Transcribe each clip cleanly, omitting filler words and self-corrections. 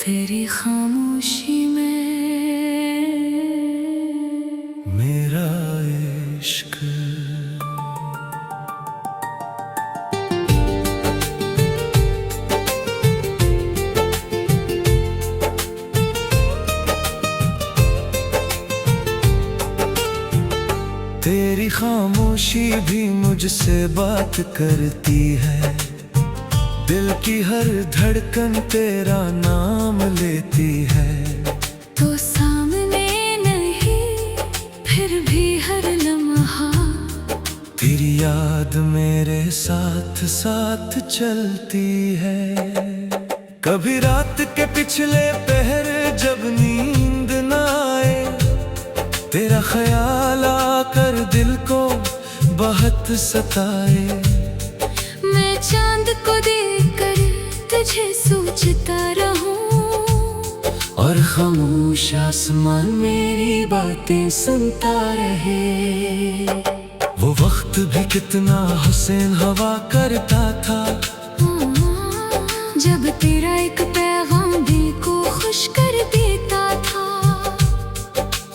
तेरी खामोशी में मेरा इश्क। तेरी खामोशी भी मुझसे बात करती है, दिल की हर धड़कन तेरा नाम लेती है। तो सामने नहीं फिर भी हर लम्हा तेरी याद मेरे साथ साथ चलती है। कभी रात के पिछले पहर जब नींद न आए, तेरा ख्याल आकर दिल को बहुत सताए। मैं चांद को देखकर तुझे सोचता रहूं, और खामोश आसमान मेरी बातें सुनता रहे। वो वक्त भी कितना हुसैन हवा करता था, जब तेरा एक पैगाम दिल को खुश कर देता था।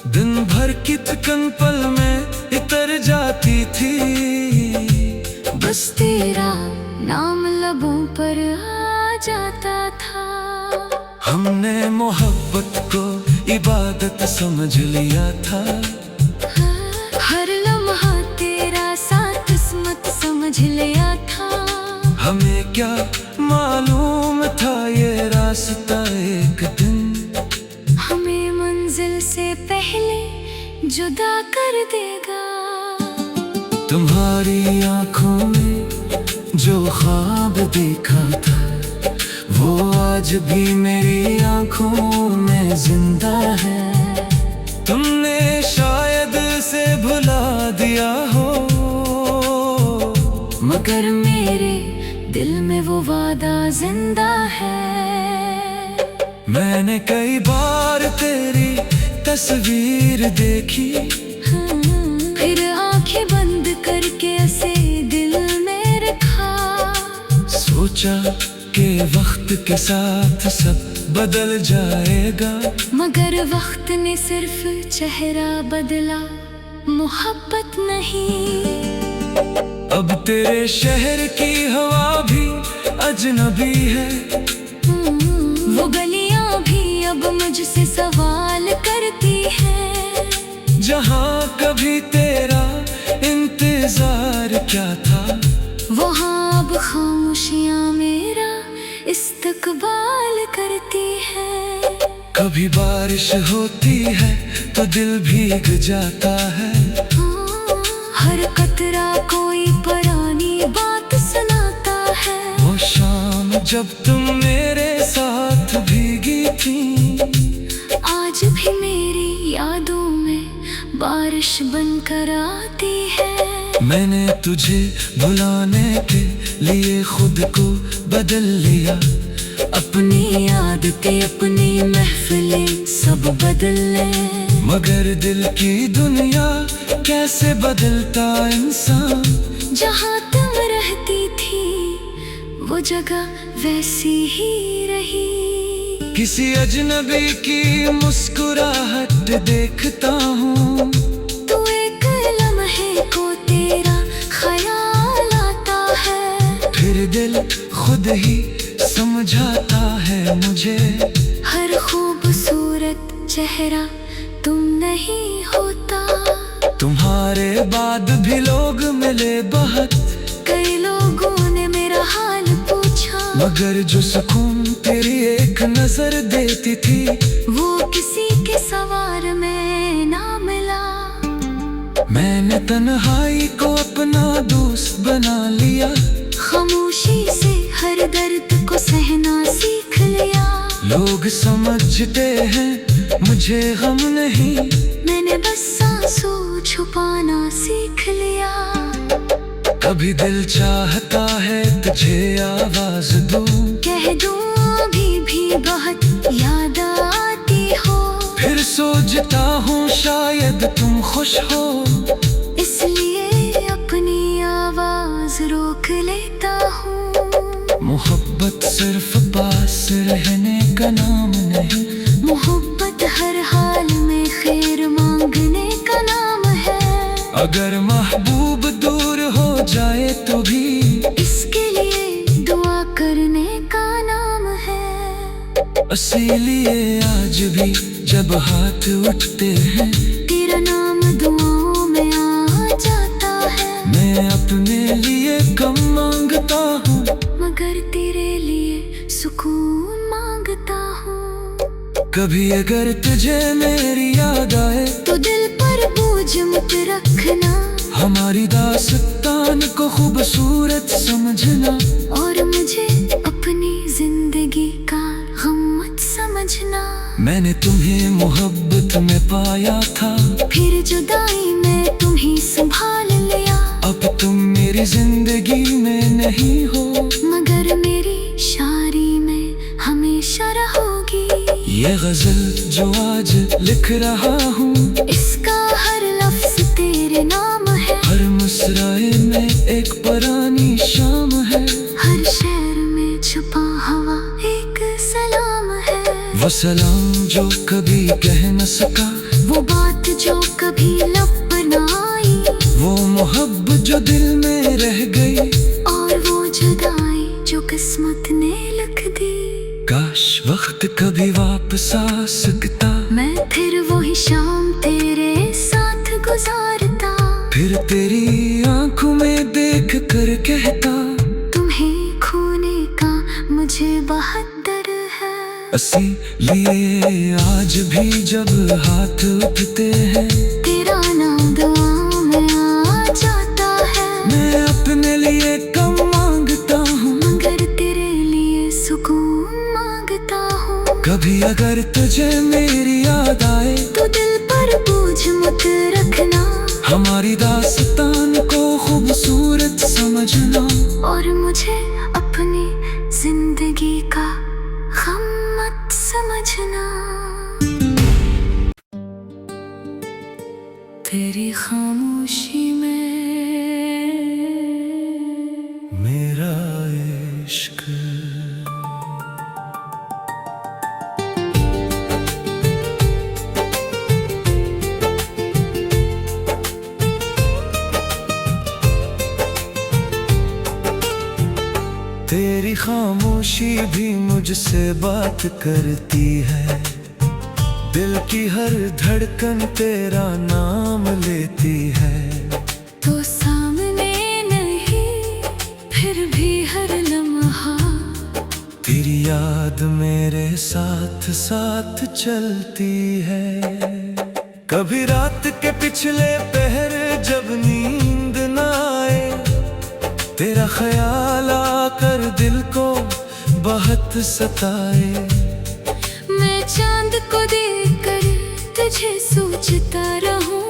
दिन भर की थकन पल में इतर जाती थी, बस तेरा नाम लबों पर आ जाता था। हमने मोहब्बत को इबादत समझ लिया था, हर लम्हा तेरा साथ किस्मत समझ लिया था। हमें क्या मालूम था ये रास्ता एक दिन हमें मंजिल से पहले जुदा कर देगा। तुम्हारी आंखों में जो ख्वाब देखा था, वो आज भी मेरी आंखों में जिंदा है। तुमने शायद से भुला दिया हो, मगर मेरे दिल में वो वादा जिंदा है। मैंने कई बार तेरी तस्वीर देखी, फिर आंखें बंद करके ऐसे दिल में रखा। सोचा कि वक्त के साथ सब बदल जाएगा, मगर वक्त ने सिर्फ चेहरा बदला, मोहब्बत नहीं। अब तेरे शहर की हवा भी अजनबी है, वो गलियां भी अब मुझसे सवाल करती हैं। जहाँ कभी तेरा इंतजार क्या था, वहाँ अब खामोशियाँ मेरा इस्तकबाल करती है। कभी बारिश होती है तो दिल भीग जाता है, हर कतरा कोई पुरानी बात सुनाता है। वो शाम जब तुम मेरे साथ भीगी थी, आज भी मेरी यादों में बारिश बनकर आती है। मैंने तुझे भुलाने के लिए खुद को बदल लिया, अपनी आदतें अपनी महफिलें सब बदल ले। मगर दिल की दुनिया कैसे बदलता इंसान। जहाँ तुम रहती थी वो जगह वैसी ही रही। किसी अजनबी की मुस्कुराहट देखता हूँ, तू एक लम्हे को तेरा ख्याल आता है। फिर दिल खुद ही समझाता है मुझे, हर खूबसूरत चेहरा तुम नहीं होता। तुम्हारे बाद भी लोग मिले बहुत, कई लोगों ने मेरा हाल पूछा, मगर जो सुकून तेरी एक नजर देती थी, वो किसी के सवार में ना मिला। मैंने तन्हाई को अपना दोस्त बना लिया, खामोशी से हर दर्द को सहना सीख लिया। लोग समझते हैं मुझे गम नहीं, मैंने बस सांसों छुपाना सीख लिया। कभी दिल चाहता है तुझे आवाज दूं, कह दूं अभी भी बहुत याद आती हो। फिर सोचता हूँ शायद तुम खुश हो, इसलिए अपनी आवाज रोक लेता हूँ। मोहब्बत सिर्फ पास रहने का नाम नहीं, मोहब्बत हर हाल में खैर मांगने का नाम है। अगर महबूब दूर हो जाए तो भी इसके लिए दुआ करने का नाम है। इसीलिए आज भी जब हाथ उठते हैं तेरा नाम दुआओं में आ जाता है। मैं अपने लिए कम मांगता हूँ, मगर तेरे लिए सुकून मांगता हूँ। कभी अगर तुझे मेरी याद आए तो दिल पर बोझ मत रखना, हमारी दास्तान को खूबसूरत समझना, और मुझे अपनी जिंदगी का गम मत समझना। मैंने तुम्हें मोहब्बत में पाया था, फिर जुदाई में तुम्हें संभाल लिया। अब तुम मेरी जिंदगी में नहीं हो, मगर मेरी शायरी में हमेशा रहोगी। ये गजल जो आज लिख रहा हूँ, इसका हर लफ्ज तेरे नाम है। हर मुस्राए में एक पुरानी शाम है, हर शेर में छुपा हुआ एक सलाम है। वो सलाम जो कभी कह न सका, वो बात जो कभी लब पर न आई, वो मोहब्बत जो दिल में रह गई, और वो जुदाई जो किस्मत ने लिख दी। काश वक्त कभी वापस आ सकता, मैं फिर वही शाम तेरे साथ गुजारता। फिर तेरी आंखों में देख कर कहता, तुम्हें खोने का मुझे बहुत डर है। इसीलिए आज भी जब हाथ उठते हैं तेरा नाम दुआओं में आ जाता है। मैं अपने लिए कम मांगता हूँ, मगर तेरे लिए सुकून मांगता हूँ। कभी अगर तुझे मेरी याद आए तो दिल पर बोझ मत रखना, हमारी दास्तान को खूबसूरत समझना, और मुझे अपनी जिंदगी का गम मत समझना। तेरी खामोशी में मेरा इश्क। तेरी खामोशी भी मुझसे बात करती है, दिल की हर धड़कन तेरा नाम लेती है। तो सामने नहीं फिर भी हर लम्हा, तेरी याद मेरे साथ साथ चलती है। कभी रात के पिछले पहर जब नींद न आए, तेरा ख्याल आकर दिल को बहुत सताए। मैं चांद को देखकर तुझे सोचता रहूं,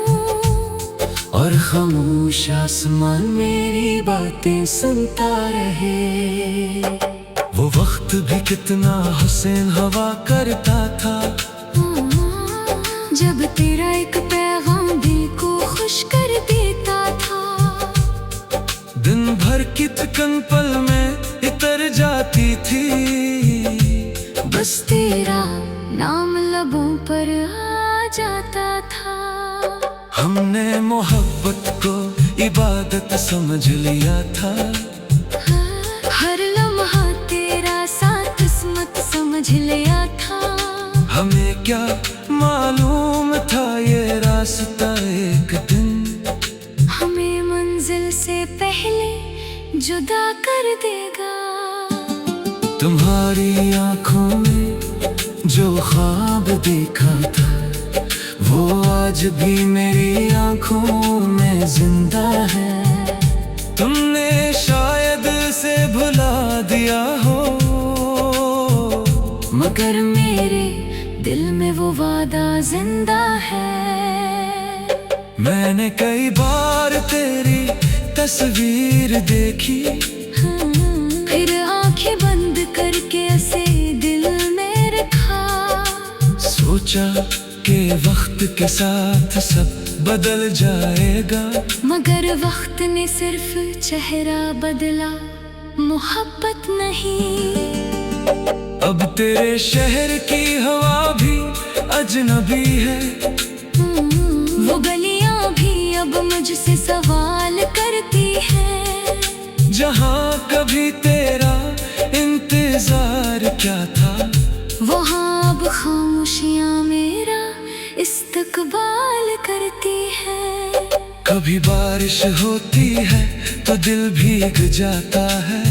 और खामोश आसमान मेरी बातें सुनता रहे। वो वक्त भी कितना हुसैन हवा करता था, जब तेरा एक पैगाम दिल को खुश कर देता था। दिन भर की थकन पल में इतर जाती थी, बस तेरा नाम लबों पर आ जाता था। हमने मोहब्बत को इबादत समझ लिया था, हर लम्हा तेरा साथ किस्मत समझ लिया था। हमें क्या मालूम था ये रास्ता एक दिन हमें मंजिल से पहले जुदा कर देगा। तुम्हारी आंखों में जो ख्वाब देखा था, वो आज भी मेरी आंखों में जिंदा है। तुमने शायद से भुला दिया हो, मगर मेरे दिल में वो वादा जिंदा है। मैंने कई बार तेरी तस्वीर देखी, फिर आंखें बंद करके ऐसे दिल में रखा। सोचा कि वक्त के साथ सब बदल जाएगा, मगर वक्त ने सिर्फ चेहरा बदला, मोहब्बत नहीं। तेरे शहर की हवा भी अजनबी है। वो गलियां भी अब मुझसे सवाल करती है। जहाँ कभी तेरा इंतजार क्या था, वहाँ अब खामोशियाँ मेरा इस्तकबाल करती है। कभी बारिश होती है तो दिल भीग जाता है।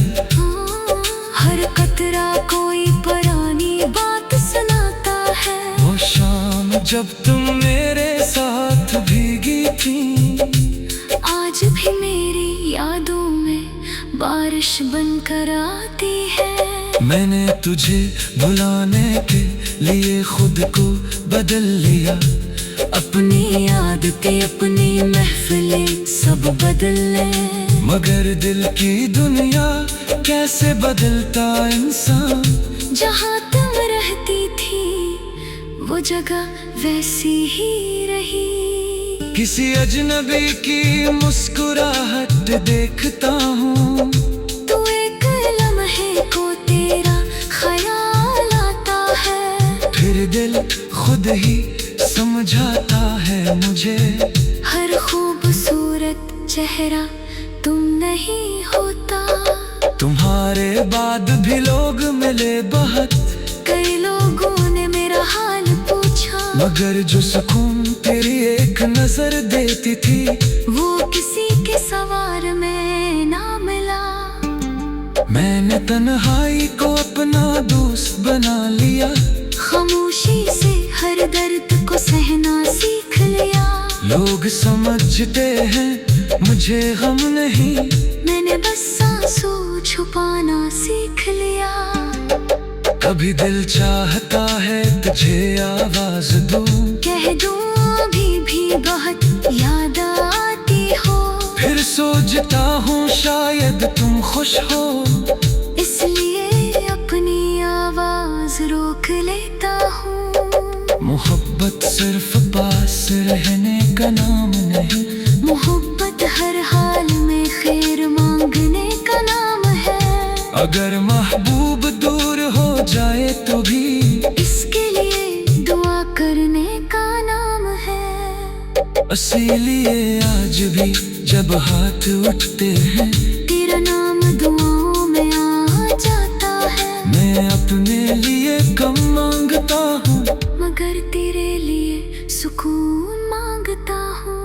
हर कतरा कोई पुरानी बात सुनाता है। वो शाम जब तुम मेरे साथ भीगी थी, आज भी मेरी यादों में बारिश बनकर आती है। मैंने तुझे भुलाने के लिए खुद को बदल लिया। अपनी आदतें अपनी महफिलें सब बदल ले, मगर दिल की दुनिया कैसे बदलता इंसान। जहाँ तुम रहती थी वो जगह वैसी ही रही। किसी अजनबी की मुस्कुराहट देखता हूँ, तू एक लम्हे को तेरा ख्याल आता है। फिर दिल खुद ही समझाता है मुझे, हर खूबसूरत चेहरा तुम नहीं होता। तुम्हारे बाद भी लोग मिले बहुत, कई लोगों ने मेरा हाल पूछा, मगर जो सुकून तेरी एक नजर देती थी, वो किसी के सवार में ना मिला। मैंने तन्हाई को अपना दोस्त बना लिया। खामोशी से हर दर्द को सहना सीख लिया। लोग समझते हैं मुझे गम नहीं, मैंने बस आंसू छुपाना सीख लिया। कभी दिल चाहता है तुझे आवाज दूं, कह दूं अभी भी बहुत याद आती हो। फिर सोचता हूँ शायद तुम खुश हो, इसलिए अपनी आवाज रोक लेता हूँ। मोहब्बत सिर्फ पास रहने का नाम नहीं, मोहब्बत हर हाल में खैर मांगने का नाम है। अगर महबूब दूर हो जाए तो भी इसके लिए दुआ करने का नाम है। इसीलिए आज भी जब हाथ उठते हैं, तेरा नाम दुआओं में आ जाता है। मैं अपने लिए कम मांगता हूँ, मगर तेरे लिए सुकून मांगता हूँ।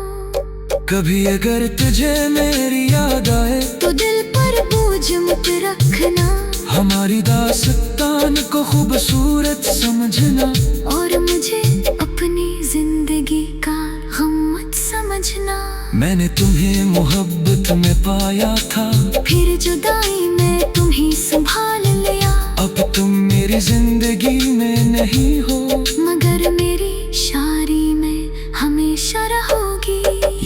कभी अगर तुझे मेरी याद आए तो दिल पर बोझ मत रखना, हमारी दास्तान को खूबसूरत समझना, और मुझे अपनी जिंदगी का गम मत समझना। मैंने तुम्हें मोहब्बत में पाया था, फिर जुदाई में तुम्हें संभाल लिया। अब तुम मेरी जिंदगी में नहीं हो, मगर मेरी शायरी में हमेशा रहोगी।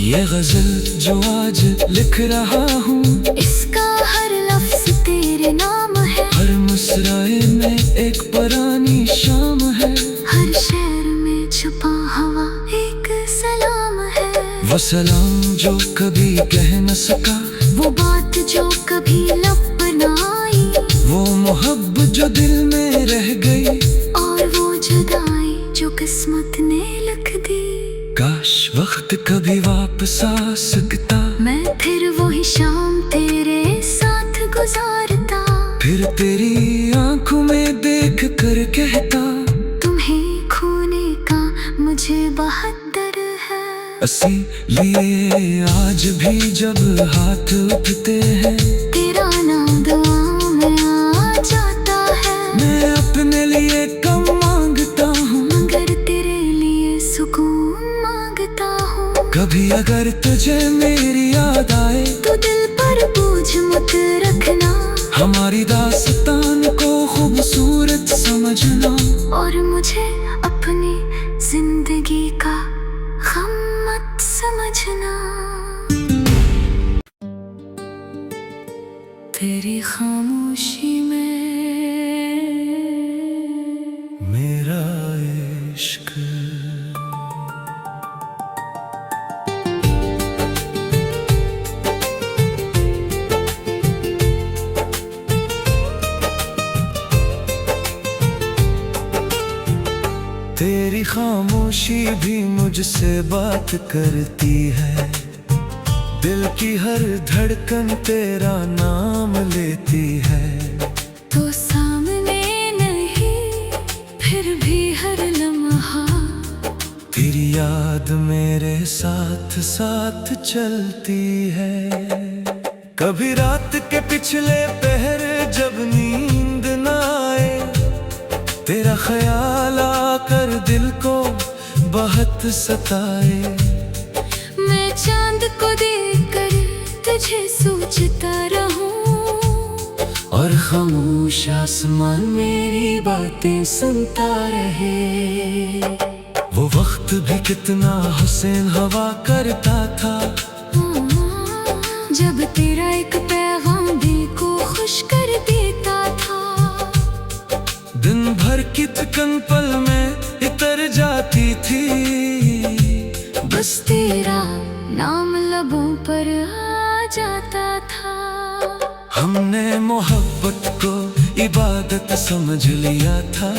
ये गजल जो आज लिख रहा हूँ, इसका हर लफ्ज तेरे नाम है। हर मुस्कुराए में एक पुरानी शाम है। हर शेर में छुपा हवा एक सलाम है। वो सलाम जो कभी कह न सका, वो बात जो कभी लब पर न आई, वो मोहब्बत जो दिल में रह गई, और वो जुदाई जो किस्मत ने लिख दी। काश वक्त कभी वापस आ सकता, मैं फिर वही शाम तेरे साथ गुजारता। फिर तेरी आंखों में देख कर कहता, तुम्हें खोने का मुझे बहुत डर है। इसीलिए आज भी जब हाथ उठते हैं, तेरा नाम दुआओं में आ जाता है। मैं अपने लिए कम मांगता हूँ, मगर तेरे लिए सुकून मांगता हूँ। कभी अगर तुझे मेरी याद आए तो दिल पर बोझ मत रखना, हमारी दास्तान को खूबसूरत समझना, और मुझे अपनी जिंदगी का गम मत समझना। तेरी खामोशी में मेरा इश्क तेरी खामोशी भी मुझसे बात करती है, दिल की हर धड़कन तेरा नाम लेती है। तो सामने नहीं फिर भी हर लम्हा तेरी याद मेरे साथ साथ चलती है। कभी रात के पिछले पहर जब नींद न आए, तेरा ख्याल आकर दिल को बहुत सताए। मैं चांद को देखकर तुझे सोचता रहूं, और खामोश आसमान मेरी बातें सुनता रहे। वो वक्त भी कितना हुसैन हवा करता था, जब तेरा एक पैगाम दिल को खुश कर देता था। दिन भर की थकन पल में उतर जाती थी, बस तेरा नाम लबों पर आ जाता था। हमने मोहब्बत को इबादत समझ लिया था,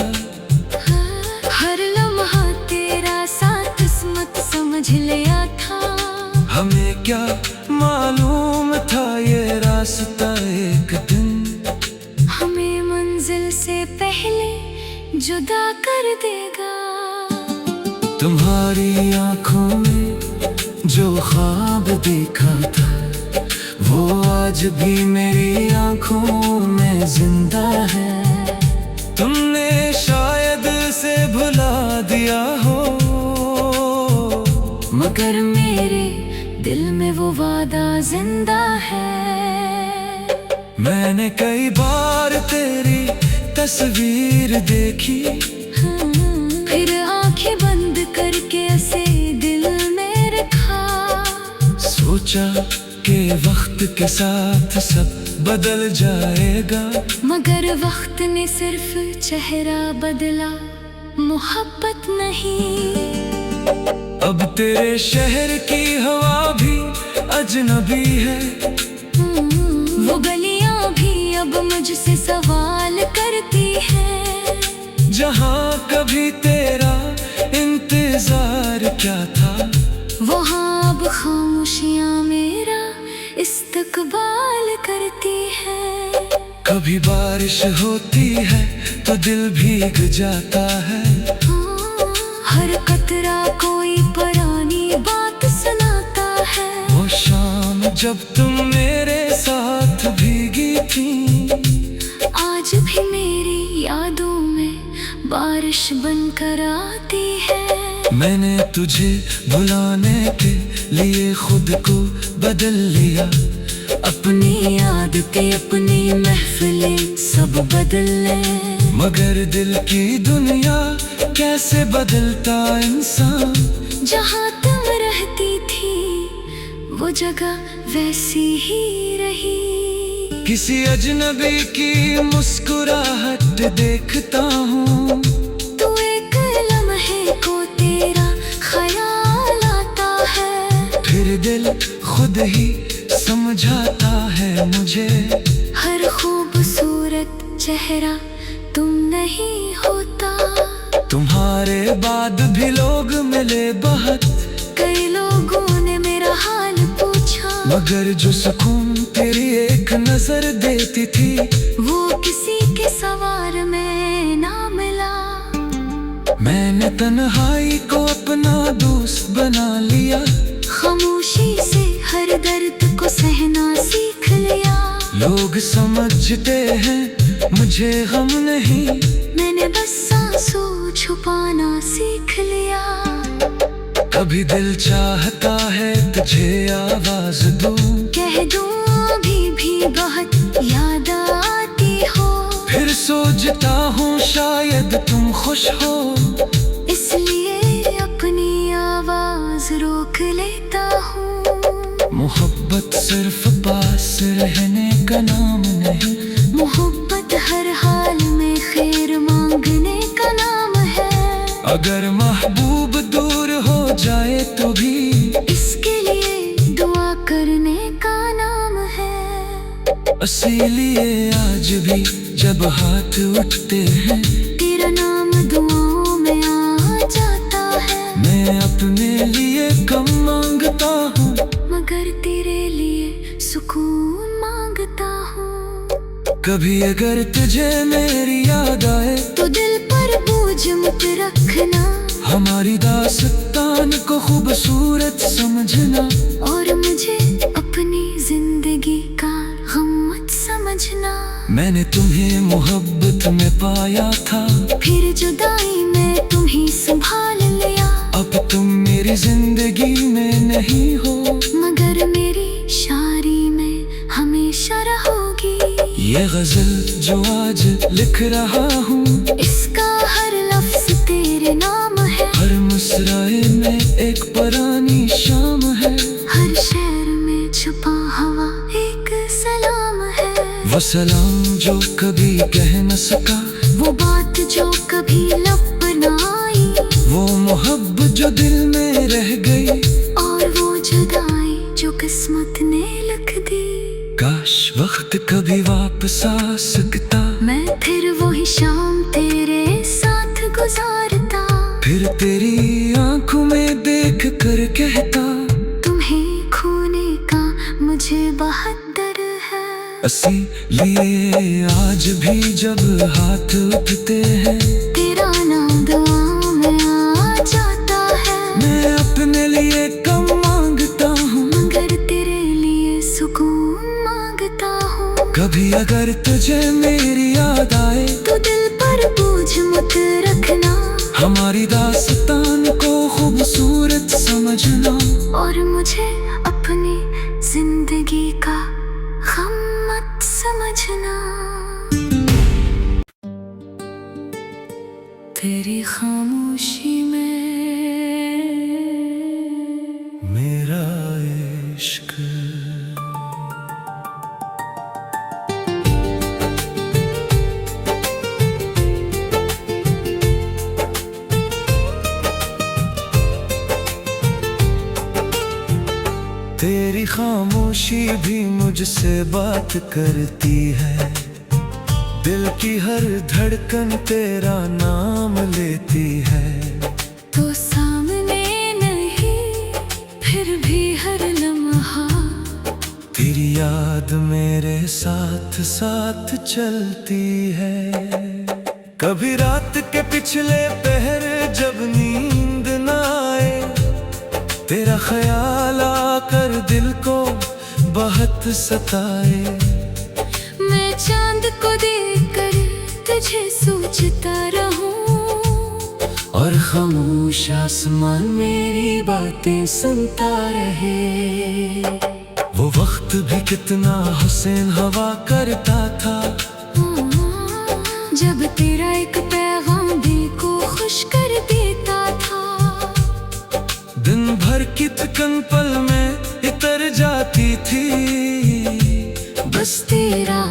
हर लम्हा तेरा साथ किस्मत समझ लिया था। हमें क्या मालूम था ये रास्ता एक दिन हमें मंजिल से पहले जुदा कर देगा। तुम्हारी आंखों में जो ख्वाब देखा था, वो आज भी मेरी आंखों में जिंदा है। तुमने शायद से भुला दिया हो, मगर मेरे दिल में वो वादा जिंदा है। मैंने कई बार तेरी तस्वीर देखी, फिर आंखें बंद करके ऐसे दिल में रखा। सोचा कि वक्त के साथ सब बदल जाएगा, मगर वक्त ने सिर्फ चेहरा बदला, मोहब्बत नहीं। अब तेरे शहर की हवा भी अजनबी है, वो गलियां भी अब मुझसे सवाल करती हैं। जहाँ कभी तेरा इंतजार क्या था, वहाँ अब खामोशियाँ मेरा इस्तकबाल करती है। कभी बारिश होती है तो दिल भीग जाता है, हर कतरा कोई पुरानी बात सुनाता है। वो शाम जब तुम मेरे साथ भीगी थी, आज भी मेरी यादों में बारिश बनकर आती है। मैंने तुझे भुलाने के लिए खुद को बदल लिया, अपनी याद के अपनी महफिलें सब बदल ले। मगर दिल की दुनिया कैसे बदलता इंसान। जहाँ तुम रहती थी वो जगह वैसी ही रही। किसी अजनबी की मुस्कुराहट देखता हूँ, तू एक लम्हे को तेरा ख्याल आता है। फिर दिल खुद ही समझाता है मुझे, हर खूबसूरत चेहरा तुम नहीं होता। तुम्हारे बाद भी लोग मिले बहुत, कई लोगों ने मेरा हाल पूछा, मगर जो सुकून तेरी एक नजर देती थी, वो किसी के सवार में ना मिला। मैंने तन्हाई को अपना दोस्त बना लिया, खामोशी से हर दर्द को सहना सीख लिया। लोग समझते हैं मुझे गम नहीं, मैंने बस सांसों छुपाना सीख लिया। कभी दिल चाहता है तुझे आवाज दूं, कह दूं अभी भी बहुत याद आती हो। फिर सोचता हूँ शायद तुम खुश हो, इसलिए अपनी आवाज रोक लेता हूँ। मोहब्बत सिर्फ पास रहने का नाम नहीं, मोहब्बत हर हाल में खैर मांगने का नाम है। अगर महबूब दूर हो जाए तो भी इसके लिए दुआ करने का नाम है। इसीलिए आज भी जब हाथ उठते हैं, तेरा नाम दुआओं में आ कभी अगर तुझे मेरी याद आए तो दिल पर बोझ मत रखना, हमारी दास्तान को खूबसूरत समझना, और मुझे अपनी जिंदगी का गम मत समझना। मैंने तुम्हें मोहब्बत में पाया था, फिर जुदाई में तुम्हें संभाल लिया। अब तुम मेरी जिंदगी में नहीं हो, मगर मेरी शायरी में हमेशा रहोगी। ये गजल जो आज लिख रहा हूँ, इसका हर लफ्ज तेरे नाम है। हर मुस्कुराए में एक पुरानी शाम है, हर शेर में छुपा हवा एक सलाम है। वो सलाम जो कभी कह न सका, वो बात जो कभी लब पर न आई, वो मोहब्बत जो दिल में रह गई, और वो जुदाई जो किस्मत ने लिख दी। काश वक्त कभी वापस आ सकता, मैं फिर वही शाम तेरे साथ गुजारता। फिर तेरी आंखों में देख कर कहता, तुम्हें खोने का मुझे बहुत डर है। इसीलिए आज भी जब हाथ उठते हैं, तेरा नाम दुआ में आ जाता है। मैं अपने लिए कम मांगता हूँ, मगर तेरे लिए सुकून मांगता हूँ। कभी अगर तुझे मेरी याद आए तो दिल पर बोझ मत रखना, हमारी दास्तान को खूबसूरत समझना, और मुझे अपनी जिंदगी का गम मत समझना। तेरी खामोशी में मेरा इश्क। तेरी खामोशी भी मुझसे बात करती है, दिल की हर धड़कन तेरा नाम लेती है। तो सामने नहीं, फिर भी हर लम्हा तेरी याद मेरे साथ साथ चलती है। कभी रात के पिछले पहर जब नींद न आए, तेरा ख्याल आकर दिल को बहुत सताए। मैं चांद को देखकर तुझे सोचता रहूं, और खामोश आसमान मेरी बातें सुनता रहे। वो वक्त भी कितना हुसैन हवा करता था, जब तेरा एक पैगाम दिल को खुश कर देता था। दिन भर की थकन पल में इतर जाती थी, बस तेरा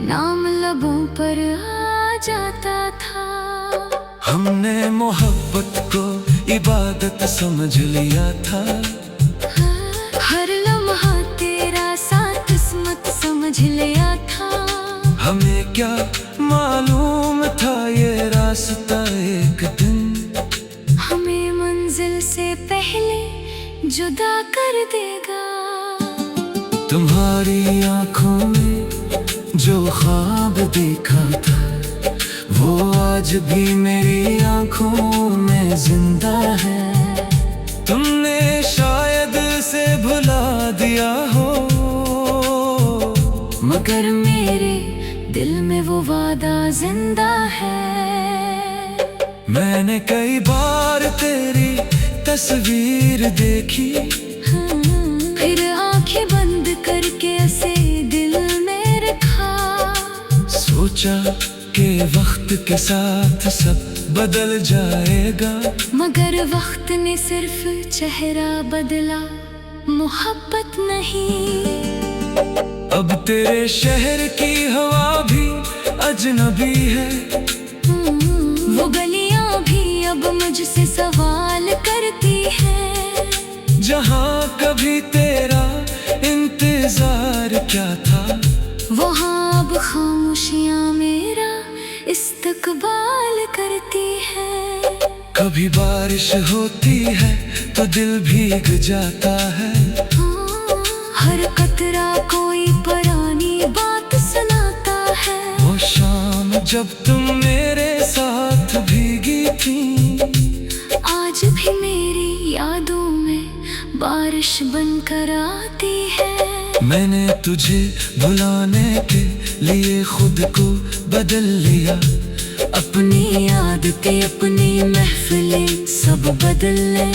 नाम लबों पर आ जाता था। हमने मोहब्बत को इबादत समझ लिया था, हर लम्हा तेरा साथ किस्मत समझ लिया था। हमें क्या मालूम था ये रास्ता एक दिन हमें मंजिल से पहले जुदा कर देगा। तुम्हारी आंखों में जो ख्वाब देखा था, वो आज भी मेरी आंखों में जिंदा है। तुमने शायद से भुला दिया हो, मगर मेरे दिल में वो वादा जिंदा है। मैंने कई बार तेरी तस्वीर देखी, फिर आंखें बंद करके उसे दिल में रखा। सोचा कि वक्त के साथ सब बदल जाएगा, मगर वक्त ने सिर्फ चेहरा बदला, मोहब्बत नहीं। अब तेरे शहर की हवा भी अजनबी है, वो गलियां भी अब मुझसे सवाल करती हैं। जहाँ कभी तेरा इंतजार क्या था, वहाँ अब खामोशियाँ मेरा इस्तकबाल करती है। कभी बारिश होती है तो दिल भीग जाता है, हर कतरा कोई पुरानी बात सुनाता है। जब तुम मेरे साथ भीगी थी। आज भी मेरी यादों में बारिश बनकर आती है। मैंने तुझे भुलाने के लिए खुद को बदल लिया। अपनी आदतें अपनी महफिलें सब बदल ले,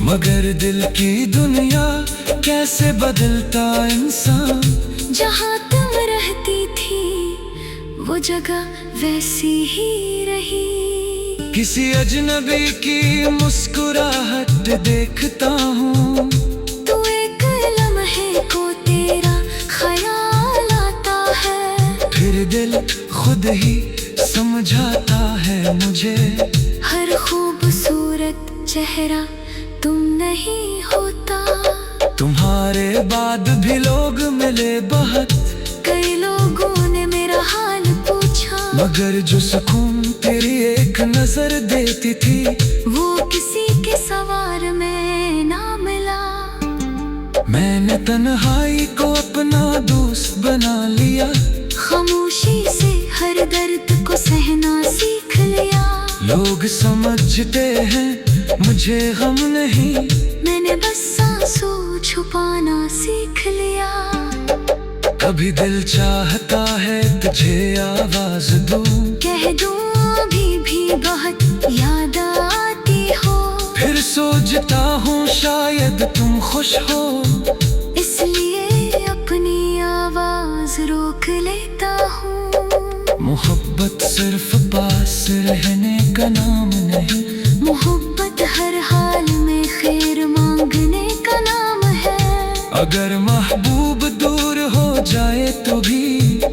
मगर दिल की दुनिया कैसे बदलता इंसान। जहाँ तुम रहती थी वो जगह वैसी ही रही। किसी अजनबी की मुस्कुराहट देखता हूँ, तू एक लम्हे को तेरा ख्याल आता है। फिर दिल खुद ही समझाता है मुझे, हर खूबसूरत चेहरा तुम नहीं होता। तुम्हारे बाद भी लोग मिले बहुत, कई लोगों ने मेरा हाल पूछा, मगर जो सुकून तेरी एक नजर देती थी वो किसी के सवार में ना मिला। मैंने तन्हाई को अपना दोस्त बना लिया। खामोशी से हर दर्द को सहना सीख लिया। लोग समझते हैं मुझे गम नहीं, मैंने बस आंसू छुपाना सीख लिया। कभी दिल चाहता है तुझे आवाज दूं, कह दूं अभी भी बहुत याद आती हो। फिर सोचता हूँ शायद तुम खुश हो, इसलिए अपनी आवाज रोक लेता हूँ। मोहब्बत सिर्फ पास रहने का नाम नहीं, मोहब्बत हर हाल में खैर मांगने का नाम है। अगर महबूब दूर हो जाए तो भी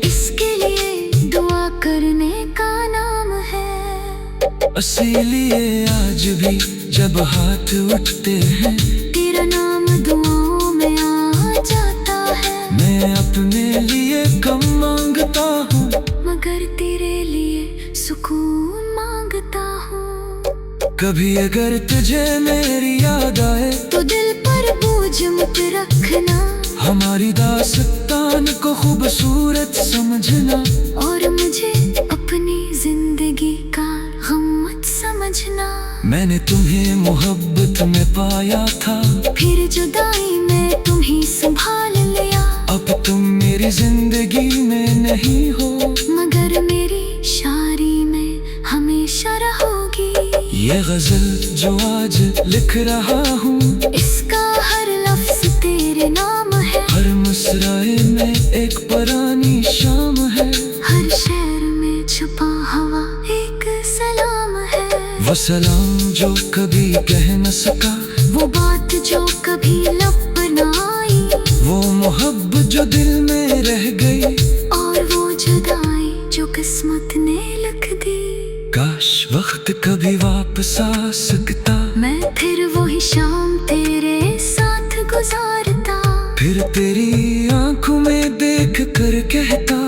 इसके लिए दुआ करने का नाम है। इसीलिए आज भी जब हाथ उठते हैं तेरा नाम दुआओं में आ जाता है। मैं अपने लिए कम मांगता हूँ, मगर तेरे लिए सुकून मांगता हूँ। कभी अगर तुझे मेरी याद आए तो दिल पर बोझ मत रखना, हमारी दास्तान को खूबसूरत समझना। और मुझे अपनी जिंदगी का गम मत समझना। मैंने तुम्हें मोहब्बत में पाया था, फिर जुदाई में तुम्हें संभाल लिया। अब तुम मेरी जिंदगी में नहीं हो, मगर मेरी शायरी में हमेशा रहोगी। ये गजल जो आज लिख रहा हूँ, इसका हर लफ्ज तेरे नाम है। हर मुस्राए में एक पुरानी शाम है। हर शेर में छुपा हवा एक सलाम है। वो सलाम जो कभी कह न सका, वो बात जो कभी लब पर न आई, वो मोहब्बत जो दिल में रह गई, और वो जुदाई जो किस्मत ने लिख दी। काश वक्त कभी वापस आ सकता, मैं फिर वही शाम तेरे साथ गुजारता। फिर तेरी आंखों में देख कर कहता,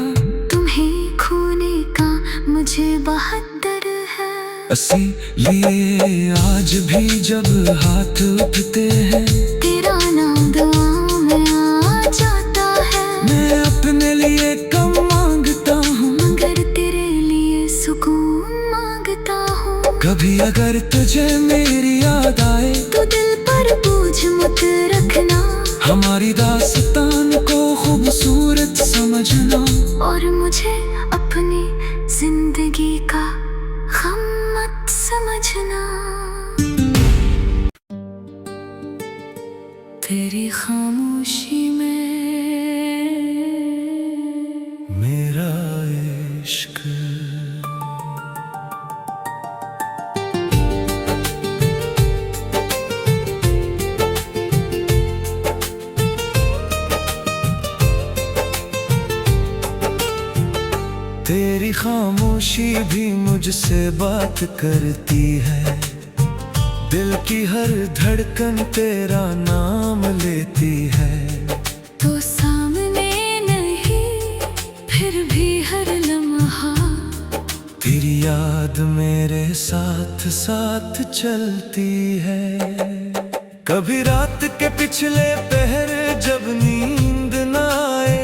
तुम्हें खोने का मुझे बहुत डर है। इसीलिए आज भी जब हाथ उठते हैं तेरा नाम दुआओं में आ जाता है। मैं अपने लिए कम मांगता हूँ, मगर तेरे लिए सुकून मांगता हूँ। कभी अगर तुझे मेरी याद आए तो दिल पर बोझ मत रखना, हमारी दास्तान को खूबसूरत समझना। और मुझे अपनी जिंदगी का गम मत समझना। तेरी खामोशी में मेरा इश्क तेरी खामोशी भी मुझसे बात करती है। दिल की हर धड़कन तेरा नाम लेती है। तो सामने नहीं फिर भी हर लम्हा तेरी याद मेरे साथ साथ चलती है। कभी रात के पिछले पहर जब नींद न आए,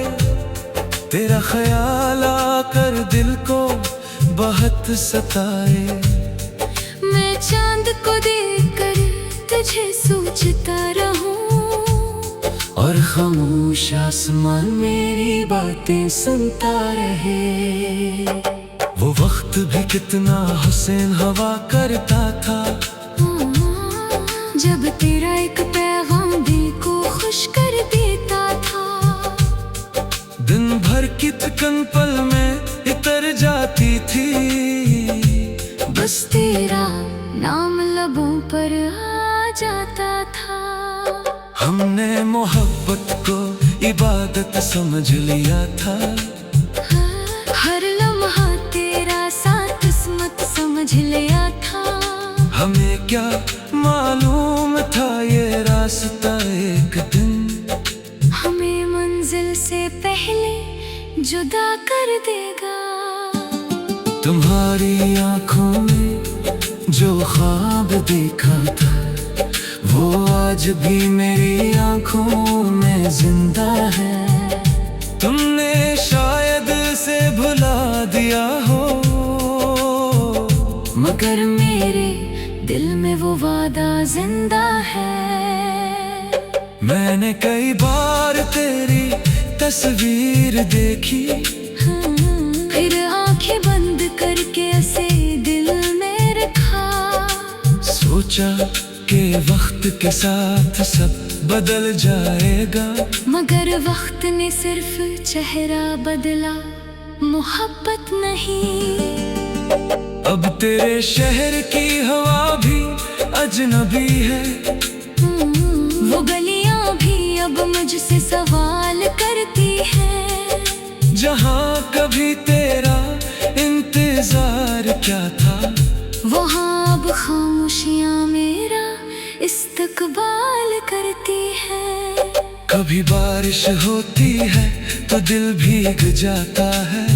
तेरा ख्याल आकर दिल को बहुत सताए। मैं चांद को देखकर तुझे सोचता रहूं, और खामोश आसमान मेरी बातें सुनता रहे। वो वक्त भी कितना हुसैन हवा करता था, जब तेरा एक पैगाम दिल को खुश कर देता था। दिन भर की थकन पल में इतर जाती थी, बस तेरा नाम लबों पर आ जाता था। हमने मोहब्बत को इबादत समझ लिया था, हर लम्हा तेरा साथ किस्मत समझ लिया था। हमें क्या मालूम था ये रास्ता एक दिन हमें मंजिल से पहले जुदा कर देगा। तुम्हारी आंखों में जो ख्वाब देखा था, वो आज भी मेरी आंखों में जिंदा है। तुमने शायद से भुला दिया हो, मगर मेरे दिल में वो वादा जिंदा है। मैंने कई बार तेरी तस्वीर देखी, फिर आंखें बंद करके ऐसे दिल में रखा। सोचा कि वक्त के साथ सब बदल जाएगा, मगर वक्त ने सिर्फ चेहरा बदला, मोहब्बत नहीं। अब तेरे शहर की हवा भी अजनबी है, वो गलियां भी अब मुझसे सवाल करती हैं। जहाँ कभी तेरा इंतजार क्या था, वहाँ अब खामोशियाँ मेरा इस्तकबाल करती है। कभी बारिश होती है तो दिल भीग जाता है,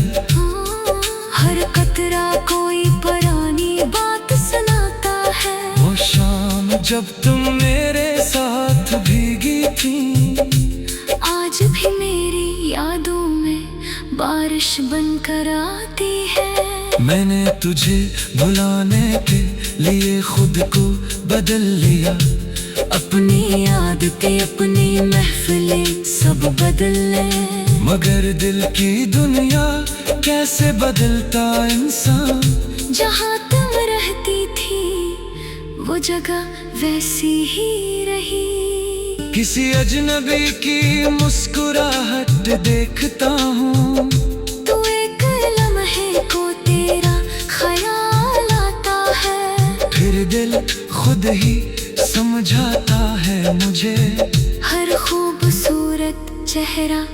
हर कतरा कोई पुरानी बात सुनाता है। वो शाम जब तुम मेरे साथ भीगी थी, आज भी मेरी यादों में बारिश बनकर आती है। मैंने तुझे भुलाने के लिए खुद को बदल लिया, अपनी आदतें अपनी महफिलें सब बदल ले, मगर दिल की दुनिया कैसे बदलता इंसान। जहाँ तुम रहती थी वो जगह वैसी ही रही। किसी अजनबी की मुस्कुराहट देखता हूँ, तू एक लम्हे को तेरा ख्याल आता है। फिर दिल खुद ही समझाता है मुझे, हर खूबसूरत चेहरा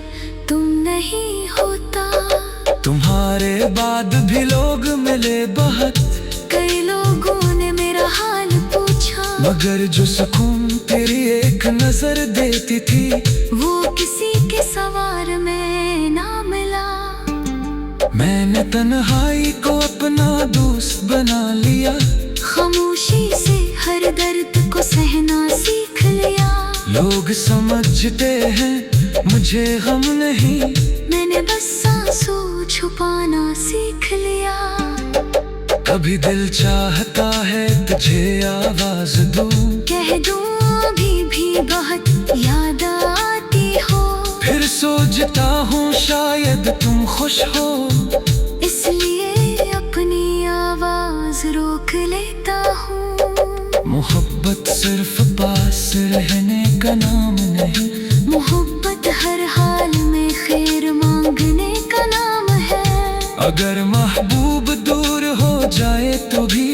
तुम नहीं होता। तुम्हारे बाद भी लोग मिले बहुत, कई लोगों ने मेरा हाल पूछा, मगर जो सुकून तेरी एक नजर देती थी, वो किसी के सवार में ना मिला। मैंने तन्हाई को अपना दोस्त बना लिया, खामोशी से हर दर्द को सहना सीख लिया। लोग समझते हैं मुझे गम नहीं, मैंने बस सांसों छुपाना सीख लिया। कभी दिल चाहता है तुझे आवाज दूं, कह दूं अभी भी बहुत याद आती हो। फिर सोचता हूँ शायद तुम खुश हो, इसलिए अपनी आवाज रोक लेता हूँ। मोहब्बत सिर्फ पास रहने का नाम नहीं, मोहब्बत हर हाल में खैर मांगने का नाम है। अगर महबूब दूर हो जाए तो भी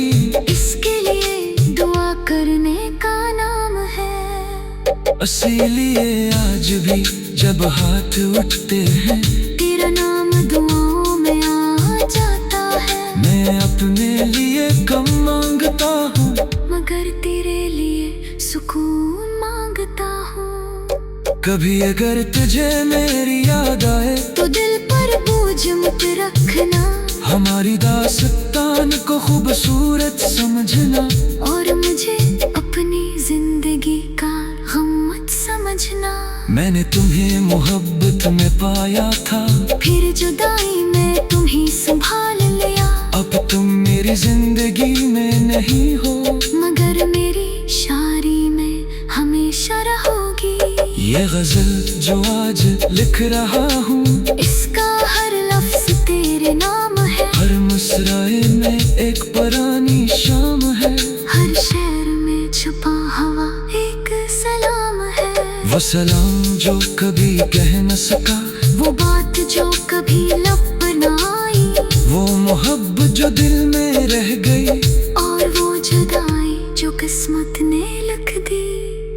इसके लिए दुआ करने का नाम है। इसीलिए आज भी जब हाथ उठते हैं, तेरा नाम दुआओं में आ जाता है। मैं अपने लिए कम मांगता हूँ, मगर तेरे लिए सुकून मांगता हूँ। कभी अगर तुझे मेरी याद आए तो दिल पर बोझ मत रखना, हमारी दास्तान को खूबसूरत समझना, और मुझे अपनी जिंदगी का गम मत समझना। मैंने तुम्हें मोहब्बत में पाया था, फिर जुदाई में तुम्हें संभाल लिया। अब तुम मेरी जिंदगी में नहीं हो, मगर मेरी शायरी में हमेशा रहोगी। ये गजल जो आज लिख रहा हूँ, इसका हर लफ्ज तेरे नाम है। हर मुस्कुराए में एक पुरानी शाम है। हर शेर में छुपा हवा एक सलाम है। वो सलाम जो कभी कह न सका, वो बात जो कभी लब पर न आई, वो मोहब्बत जो दिल में रह गई, और वो जुदाई जो किस्मत ने लिख दी।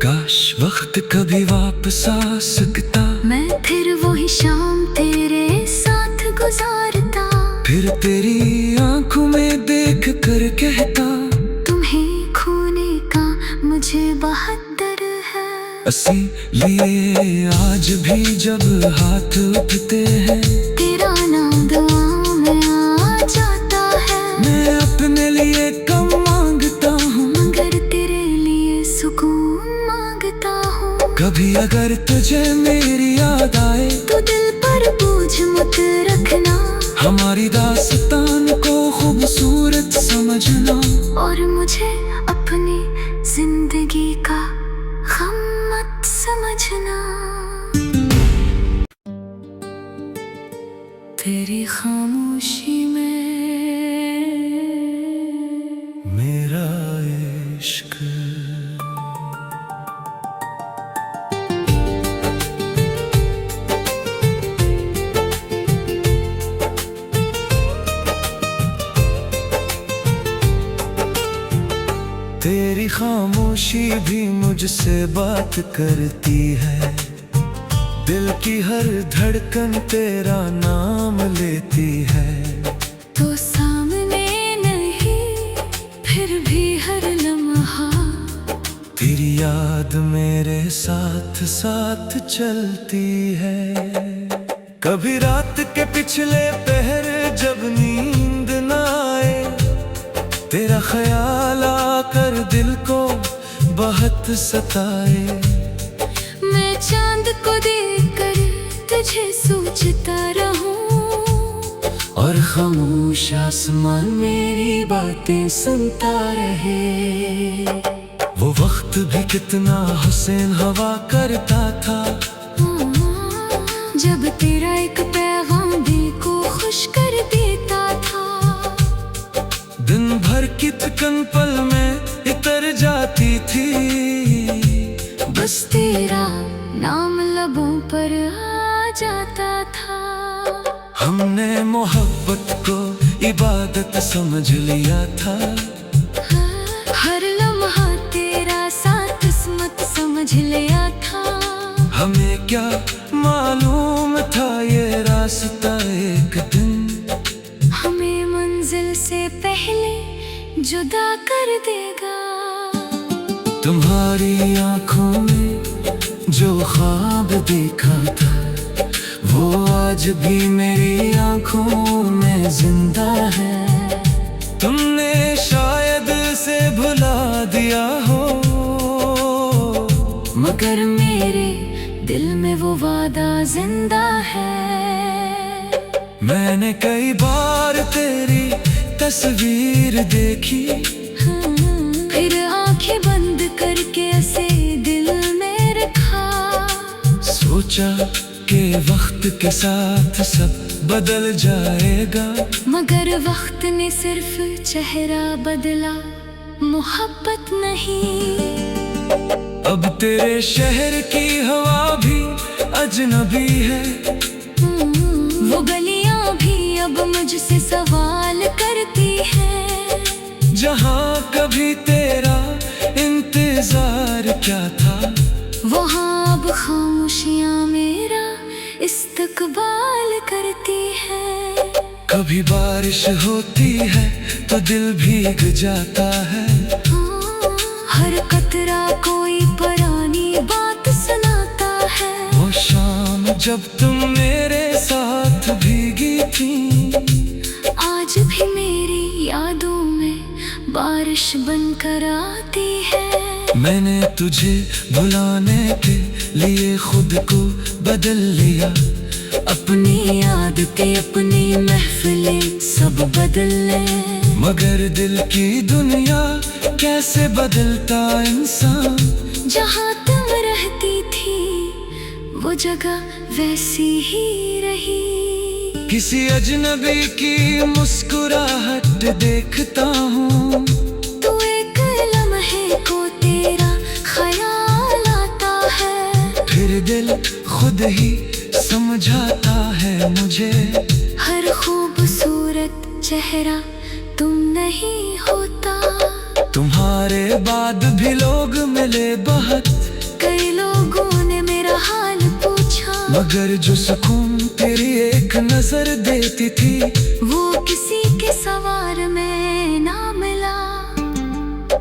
काश वक्त कभी वापस आ सकता, मैं फिर वही शाम तेरे साथ गुजारता। फिर तेरी आंखों में देख कर कहता, तुम्हें खोने का मुझे बहुत डर है। इसीलिए आज भी जब हाथ उठते हैं, तेरा नाम दुआ में आ जाता है। मैं अपने लिए कम मांगता हूँ, मगर तेरे लिए सुकून मांगता हूँ। कभी अगर तुझे मेरी याद आए, तो दिल पर बोझ मत रखना। हमारी दास्तान को खूबसूरत समझना, और मुझे अपनी जिंदगी का गम मत समझना। तेरी खामोशी में मेरा इश्क। तेरी खामोशी भी मुझसे बात करती है, दिल की हर धड़कन तेरा नाम लेती है। तो सामने नहीं, फिर भी हर लम्हा तेरी याद मेरे साथ साथ चलती है। कभी रात के पिछले पहर जब नींद न आए, तेरा ख्याल आकर दिल को बहुत सताए। मैं चांद को देखकर तुझे सोचता रहूं, और खामोश आसमान मेरी बातें सुनता रहे। वो वक्त भी कितना हुसैन हवा करता था, जब तेरा एक पैगाम दिल को खुश कर देता था। दिन भर की थकन पल में इतर जाती थी, बस तेरा नाम लबों पर आ जाता था। हमने मोहब्बत को इबादत समझ लिया था, हर लम्हा तेरा साथ किस्मत समझ लिया था। हमें क्या मालूम था ये रास्ता एक दिन हमें मंजिल से पहले जुदा कर देगा। तुम्हारी आंखों में जो ख्वाब देखा था, वो आज भी मेरी आंखों में जिंदा है। तुमने शायद से भुला दिया हो, मगर मेरे दिल में वो वादा जिंदा है। मैंने कई बार तेरी तस्वीर देखी, फिर आंखें बंद करके ऐसे दिल में रखा। सोचा कि वक्त के साथ सब बदल जाएगा, मगर वक्त ने सिर्फ चेहरा बदला, मोहब्बत नहीं। अब तेरे शहर की हवा भी अजनबी है, वो गलियां भी अब मुझसे सवाल करती हैं। जहाँ कभी तेरा इंतजार क्या था, वहाँ अब खामोशियाँ मेरा इस्तकबाल करती है। कभी बारिश होती है तो दिल भीग जाता है, हर कतरा कोई पुरानी बात सुनाता है। वो शाम जब तुम मेरे साथ भीगी थी, आज भी मेरी यादों में बारिश बनकर आती है। मैंने तुझे भुलाने के लिए खुद को बदल लिया, अपनी याद के अपनी महफिलें सब बदल ले। मगर दिल की दुनिया कैसे बदलता इंसान। जहाँ तुम रहती थी वो जगह वैसी ही रही। किसी अजनबी की मुस्कुराहट देखता हूँ, तू एक लम्हे को तेरा ख्याल आता है। फिर दिल खुद ही समझाता है मुझे, हर खूबसूरत चेहरा तुम नहीं होता। तुम्हारे बाद भी लोग मिले बहुत, कई लोगों ने मेरा हाल पूछा, मगर जो सुकून तेरी एक नजर देती थी वो किसी के सवार में ना मिला।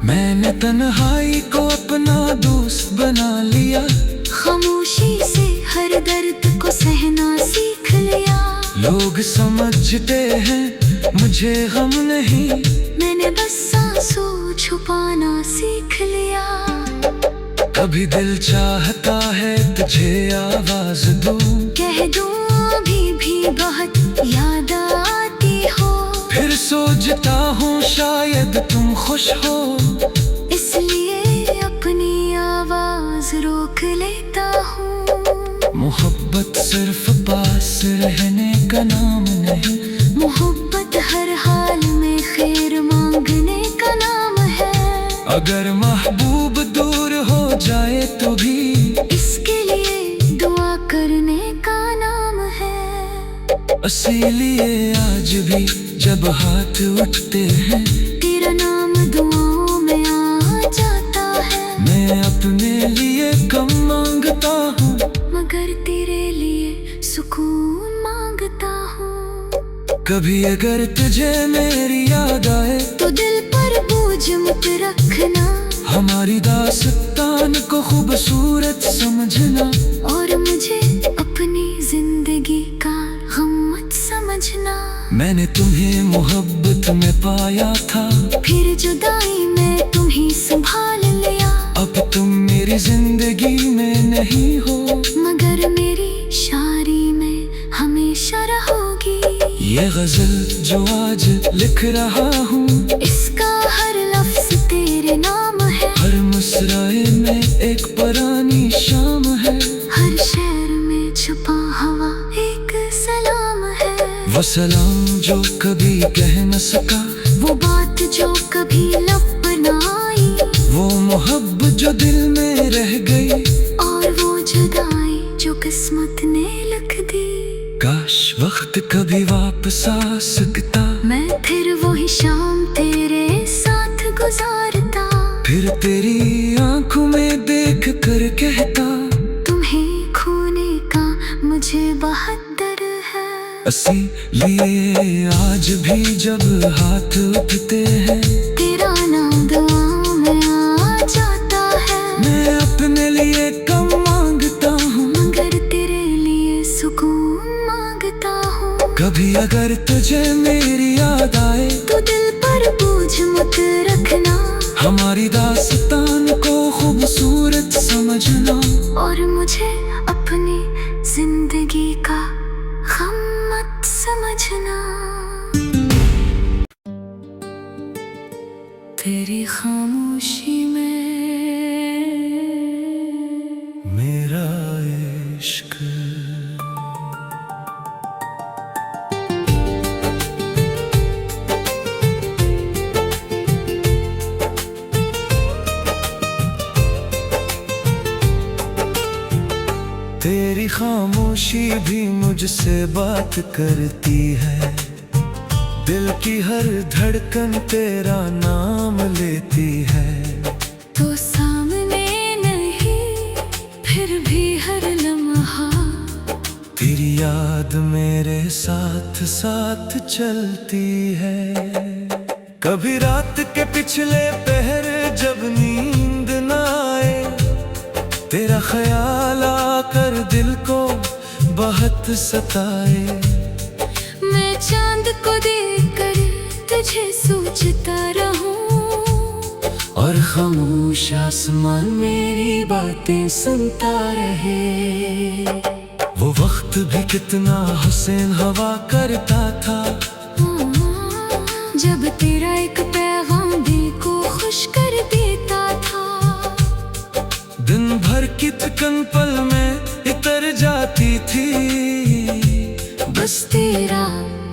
मैंने तन्हाई को अपना दोस्त बना लिया, खामोशी से हर दर्द को सहना सीख लिया। लोग समझते हैं मुझे गम नहीं, मैंने बस आंसू छुपाना सीख लिया। कभी दिल चाहता है तुझे आवाज दूं, कह दूं अभी भी बहुत याद आती हो। फिर सोचता हूँ शायद तुम खुश हो, इसलिए अपनी आवाज रोक लेता हूँ। मोहब्बत सिर्फ पास रहने का नाम नहीं, मोहब्बत हर हाल में खैर मांगने का नाम है। अगर महबूब दूर हो जाए तो भी इसके लिए दुआ करने का नाम है। इसीलिए आज भी जब हाथ उठते हैं तेरा नाम दुआओं में आ जाता है। मैं अपने लिए कम मांगता हूँ, मगर तेरे लिए सुकून मांगता हूँ। कभी अगर तुझे मेरी याद आए तो दिल पर बोझ मत रखना, हमारी दास्तान को खूबसूरत समझना, और मुझे अपनी जिंदगी का गम मत समझना। मैंने तुम्हें मोहब्बत में पाया था, फिर जुदाई में तुम्हें संभाल लिया। अब तुम मेरी जिंदगी में नहीं हो, मगर मेरी शायरी में हमेशा रहोगी। ये गजल जो आज लिख रहा हूँ, इसका हर लफ्ज तेरे नाम है। हर मुस्कुराए में एक पुरानी शाम है, हर शेर में छुपा हवा एक सलाम है। वो सलाम जो कभी कह न सका, वो बात जो कभी लब पर न आई, वो मोहब्बत जो दिल में रह गई, और वो जुदाई जो किस्मत ने लिख दी। काश वक्त कभी वापस आ सकता, मैं फिर वही शाम तेरे साथ गुजारता। फिर तेरी आंखों में देख कर कहता, तुम्हें खोने का मुझे बहुत डर है। इसीलिए आज भी जब हाथ उठते हैं तेरा नाम दुआओं में आ जाता है। मैं अपने लिए कम मांगता हूँ, मगर तेरे लिए सुकून मांगता हूँ। कभी अगर तुझे मेरी याद आए तो दिल पर बोझ मत रखना, हमारी दास्तान को खूबसूरत समझना, और मुझे अपनी जिंदगी का गम मत समझना। तेरी खामोशी में मेरा इश्क। तेरी खामोशी भी मुझसे बात करती है, दिल की हर धड़कन तेरा नाम लेती है। तो सामने नहीं फिर भी हर लम्हा, तेरी याद मेरे साथ साथ चलती है। कभी रात के पिछले पहर जब नींद न आए, तेरा ख्याल आकर दिल को बहुत सताए। मैं चांद को देखकर तुझे सोचता रहूं, और खामोश आसमान मेरी बातें सुनता रहे। वो वक्त भी कितना हुसैन हवा करता था। जब तेरा एक पैगाम दिल को खुश कर देता था। दिन भर की थकन पल में इतर जाती थी। बस तेरा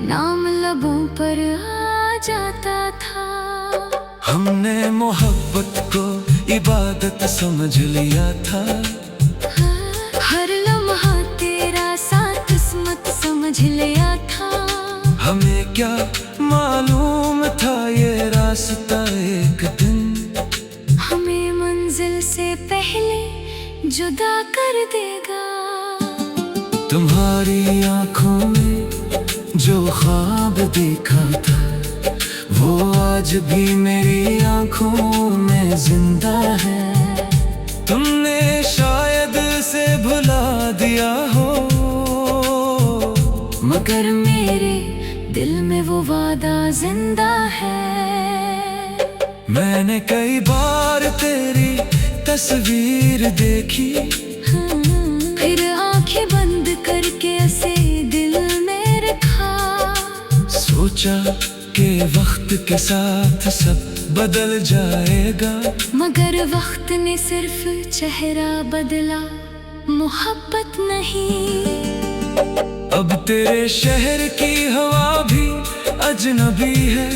नाम लबों पर आ जाता था। हमने मोहब्बत को इबादत समझ लिया था। हर लम्हा तेरा साथ किस्मत समझ लिया था। हमें क्या मालूम था ये रास्ता एक दिन हमें मंजिल से पहले जुदा कर देगा। तुम्हारी आंखों में जो ख्वाब देखा था वो आज भी मेरी आंखों में जिंदा है। तुमने शायद से भुला दिया हो मगर मेरे दिल में वो वादा जिंदा है। मैंने कई बार तेरी तस्वीर देखी। फिर आंखें बंद करके ऐसे दिल में रखा। सोचा कि वक्त के साथ सब बदल जाएगा। मगर वक्त ने सिर्फ चेहरा बदला, मोहब्बत नहीं। अब तेरे शहर की हवा भी अजनबी है।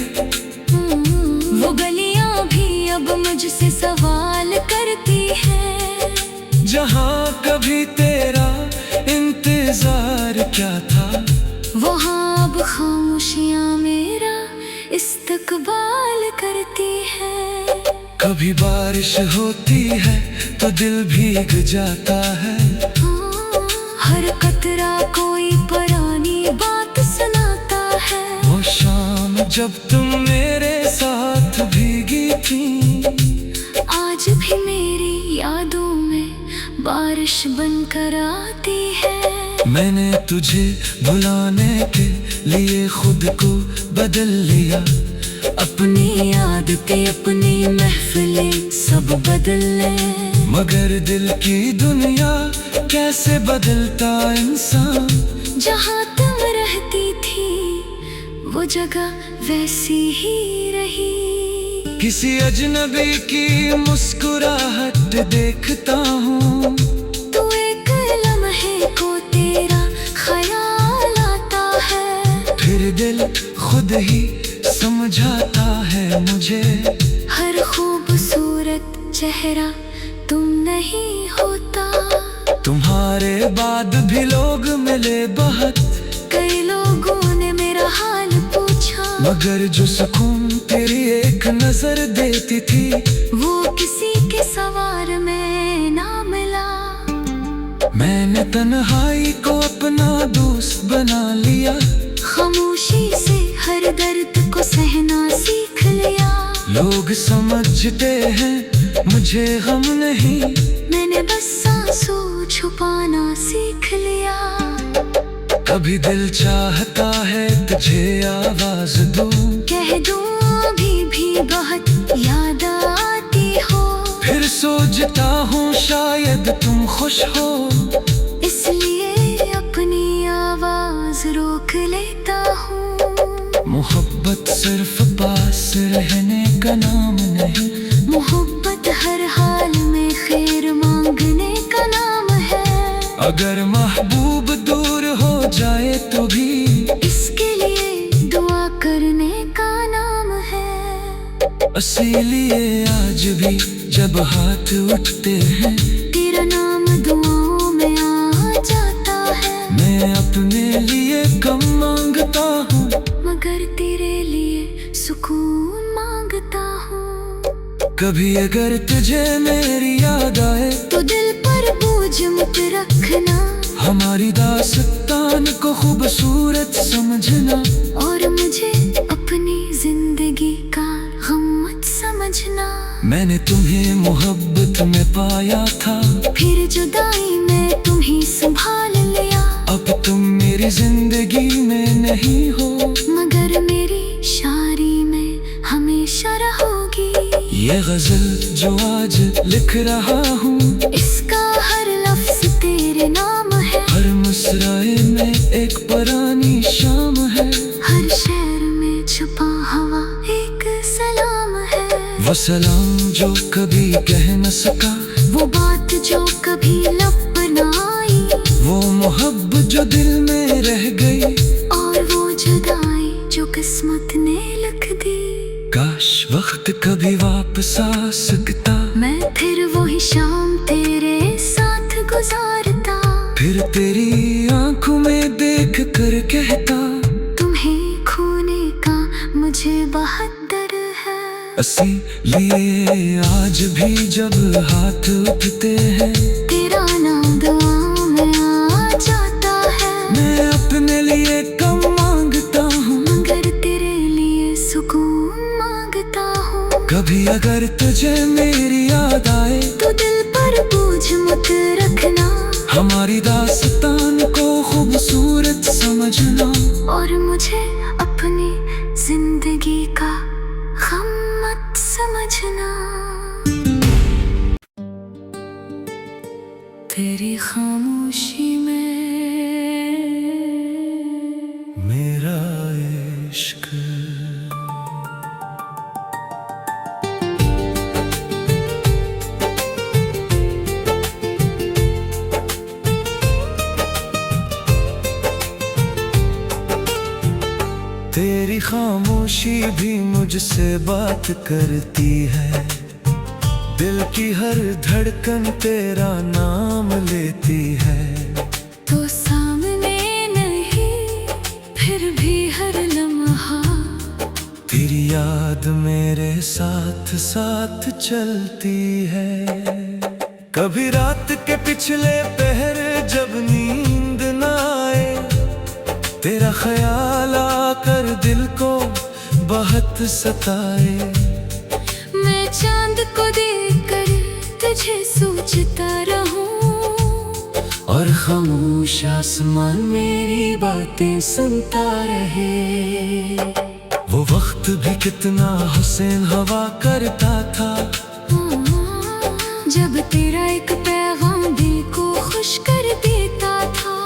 वो गलियां भी अब मुझसे सवाल करती है। जहाँ कभी तेरा इंतजार क्या था वहाँ अब खामोशियाँ मेरा इस्तकबाल करती है। कभी बारिश होती है तो दिल भीग जाता है। हर कतरा कोई पुरानी बात सुनाता है। वो शाम जब तुम मेरे साथ भीगी थी आज भी मेरी यादों में बारिश बनकर आती है। मैंने तुझे भुलाने के लिए खुद को बदल लिया। अपनी याद पे अपनी महफिलें सब बदल ले। मगर दिल की दुनिया कैसे बदलता इंसान। जहाँ तुम रहती थी वो जगह वैसी ही रही। किसी अजनबी की मुस्कुराहट देखता हूँ तो एक लम्हे को तेरा ख्याल आता है। फिर दिल खुद ही समझाता है मुझे हर खूबसूरत चेहरा तुम नहीं होता। तुम्हारे बाद भी लोग मिले बहुत। कई लोगों ने मेरा हाल पूछा। मगर जो सुकून तेरी एक नजर देती थी वो किसी के सवार में ना मिला। मैंने तन्हाई को अपना दोस्त बना लिया। खामोशी से हर दर्द को सहना सीख लिया। लोग समझते हैं मुझे गम नहीं। मैंने बस सांसों छुपाना सीख लिया। कभी दिल चाहता है तुझे आवाज दूं। कह दूं अभी भी बहुत याद आती हो। फिर सोचता हूँ शायद तुम खुश हो। इसलिए अपनी आवाज रोक लेता हूँ। मोहब्बत सिर्फ पास रहने का नाम नहीं। मोहब्बत हर हाल में खैर मांगने का नाम है। अगर महबूब दूर हो जाए तो भी इसके लिए दुआ करने का नाम है। इसीलिए आज भी जब हाथ उठते हैं तेरा नाम दुआओं में आ जाता है। मैं अपने लिए कम मांगता हूँ मगर तेरे लिए सुकून मांगता हूँ। कभी अगर तुझे मेरी याद आए तो दिल पर बोझ मत रखना। हमारी दास्तान को खूबसूरत समझना। और मुझे अपनी जिंदगी का गम मत समझना। मैंने तुम्हें मोहब्बत में पाया था। फिर जुदाई में तुम्हें संभाल लिया। अब तुम मेरी जिंदगी में नहीं हो मगर मेरी शायरी में हमेशा रहोगी। ये गजल जो आज लिख रहा हूँ इसका हर लफ्ज तेरे नाम है। हर मिसराए में एक पुरानी शाम है, हर शहर में छुपा हवा एक सलाम है। वो सलाम जो कभी कह न सका, वो बात जो कभी लब पर न आई, वो मोहब्बत जो दिल में रह गई, और वो जुदाई जो किस्मत ने लिख दी। काश वक्त कभी वापस आ सकता, मैं फिर वही शाम तेरे साथ गुजारता, फिर तेरी आंखों में देख कर कहता, तुम्हें खोने का मुझे बहुत डर है। असी लिए आज भी जब हाथ उठते हैं, तेरा नाम दुआओं में आ जाता है। मैं अपने लिए कम मांगता हूँ, मगर तेरे लिए सुकून मांगता हूँ। कभी अगर तुझे मेरी याद आए, तो दिल पर बोझ मत रखना, हमारी दास्तान को खूबसूरत समझना, और मुझे अपनी जिंदगी का गम मत समझना। तेरी खामोशी में मेरा इश्क। तेरी खामोशी भी मुझसे बात करती है, दिल की हर धड़कन तेरा नाम लेती है। तो सामने नहीं फिर भी हर लम्हा, तेरी याद मेरे साथ साथ चलती है। कभी रात के पिछले पहर जब नींद न आए, तेरा ख्याल आकर दिल को बहुत सताए। मैं चांद को देखकर तुझे सोचता रहूं, और खामोश आसमान मेरी बातें सुनता रहे। वो वक्त भी कितना हुसैन हवा करता था, जब तेरा एक पैगाम दिल को खुश कर देता था।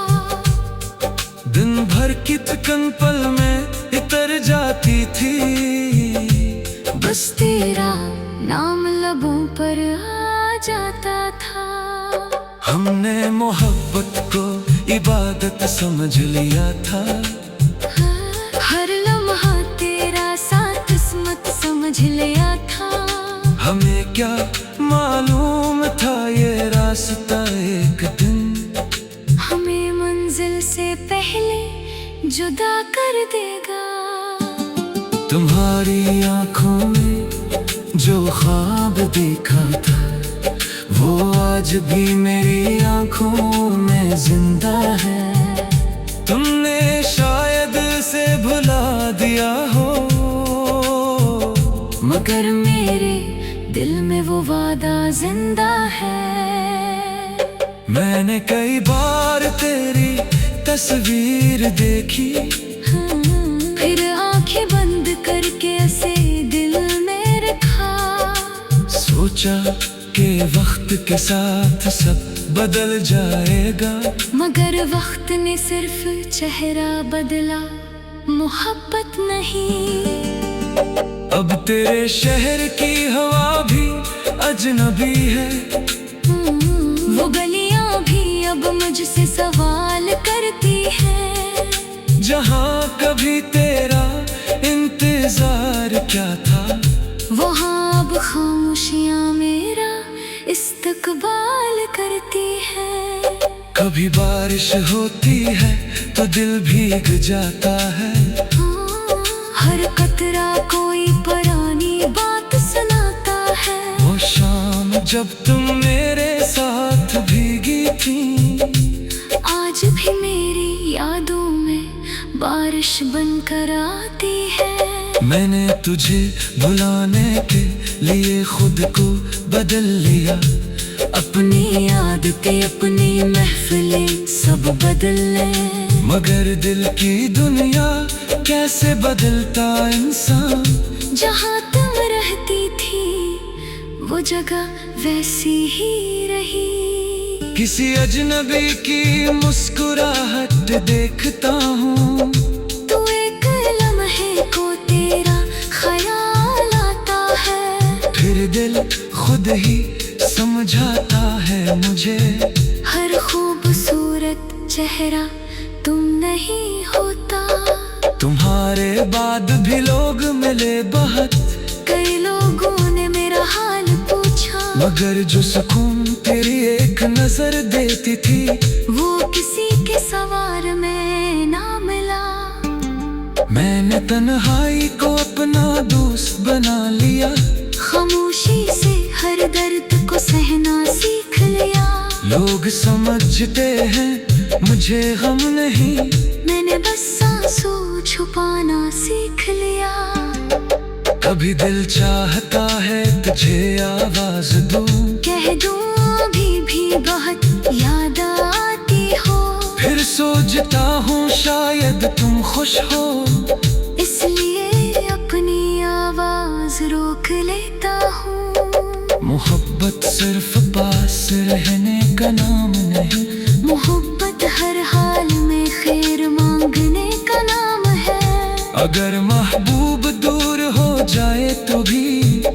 दिन भर की थकन पल में इतर जाती थी, बस तेरा नाम लबों पर आ जाता था। हमने मोहब्बत को इबादत समझ लिया था, हर लम्हा तेरा साथ किस्मत समझ लिया था। हमें क्या मालूम था ये रास्ता एक दिन हमें मंजिल से पहले जुदा कर देगा। तुम्हारी आंखों में जो ख्वाब देखा था, वो आज भी मेरी आंखों में जिंदा है। तुमने शायद से भुला दिया हो, मगर मेरे दिल में वो वादा जिंदा है। मैंने कई बार तेरी तस्वीर देखी, फिर आंखें बंद करके ऐसे दिल में रखा। सोचा कि वक्त के साथ सब बदल जाएगा, मगर वक्त ने सिर्फ चेहरा बदला, मोहब्बत नहीं। अब तेरे शहर की हवा भी अजनबी है, वो गलियां भी अब मुझसे सवाल करती है। जहाँ कभी तेरा इंतजार क्या था, वहाँ अब खामोशियाँ मेरा इस्तकबाल करती है। कभी बारिश होती है तो दिल भीग जाता है, हर कतरा कोई पुरानी बात सुनाता है। वो शाम जब तुम मेरे साथ भीगी थी, आज भी मेरी यादों में बारिश बनकर आती है। मैंने तुझे भुलाने के लिए खुद को बदल लिया, अपनी याद के अपनी महफिलें सब बदल ले। मगर दिल की दुनिया कैसे बदलता इंसान। जहाँ तुम रहती थी वो जगह वैसी ही रही। किसी अजनबी की मुस्कुराहट देखता हूँ, तू एक लम्हे को तेरा ख्याल आता है, फिर दिल खुद ही समझाता है मुझे। हर खूबसूरत चेहरा तुम नहीं होता। तुम्हारे बाद भी लोग मिले बहुत, कई लोगों ने मेरा हाल पूछा, मगर जो सुकून तेरी एक नजर देती थी, वो किसी के सवार में ना मिला। मैंने तन्हाई को अपना दोस्त बना लिया, खामोशी से हर दर्द को सहना सीख लिया। लोग समझते हैं मुझे गम नहीं, मैंने बस आंसू छुपाना सीख लिया। कभी दिल चाहता है तुझे आवाज दूं, कह दूं अभी भी बहुत याद आती हो, फिर सोचता हूँ शायद तुम खुश हो, इसलिए अपनी आवाज रोक लेता हूँ। मोहब्बत सिर्फ पास रहने का नाम नहीं, मोहब्बत हर हाल में खैर मांगने का नाम है। अगर महबूब दूर हो जाए तो भी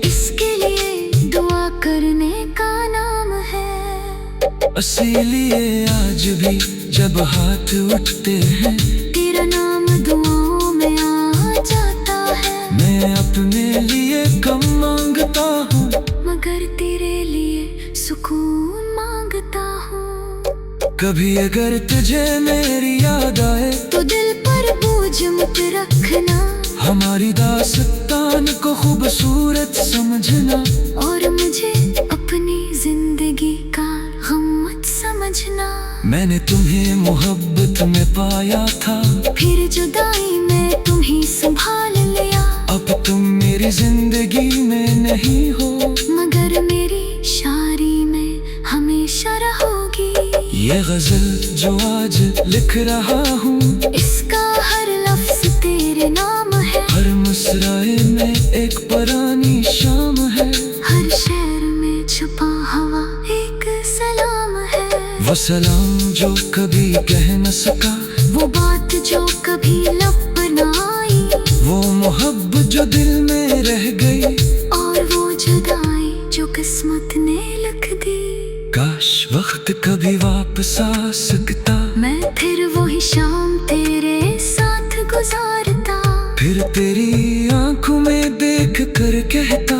इसके लिए दुआ करने का नाम है। इसीलिए आज भी जब हाथ उठते हैं, तेरा नाम दुआओं में आ जाता है। मैं अपने लिए कम मांगता हूँ, मगर तेरे लिए सुकून मांगता हूँ। कभी अगर तुझे मेरी याद आए तो दिल पर बोझ मत रखना, हमारी दास्तान को खूबसूरत समझना, और मुझे अपनी जिंदगी का गम मत समझना। मैंने तुम्हें मोहब्बत में पाया था, फिर जुदाई में तुम्हें संभाल लिया। अब तुम मेरी जिंदगी में नहीं हो, मगर मेरी शायरी में हमेशा रहोगी। ये गजल जो आज लिख रहा हूँ, इसका हर लफ्ज तेरे नाम है। हर मुस्कुराए में एक पुरानी शाम है, हर शेर में छुपा हवा एक सलाम है। वो सलाम जो कभी कह न सका, वो बात जो कभी लब पर न आई, वो मोहब्बत जो दिल में रह गई, और वो जुदाई जो किस्मत ने लिख दी। काश वक्त कभी वापस आ सकता, मैं फिर वही शाम तेरे साथ गुजारता, फिर तेरी आंखों में देख कर कहता,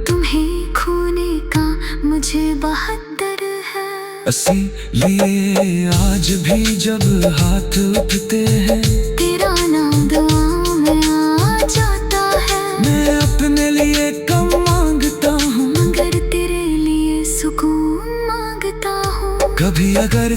तुम्हें खोने का मुझे बहुत डर है। इसीलिए आज भी जब हाथ उठते हैं, तेरा नाम दुआओं में आ जाता है। मैं अपने लिए कम मांगता हूँ, मगर तेरे लिए सुकून मांगता हूँ। कभी अगर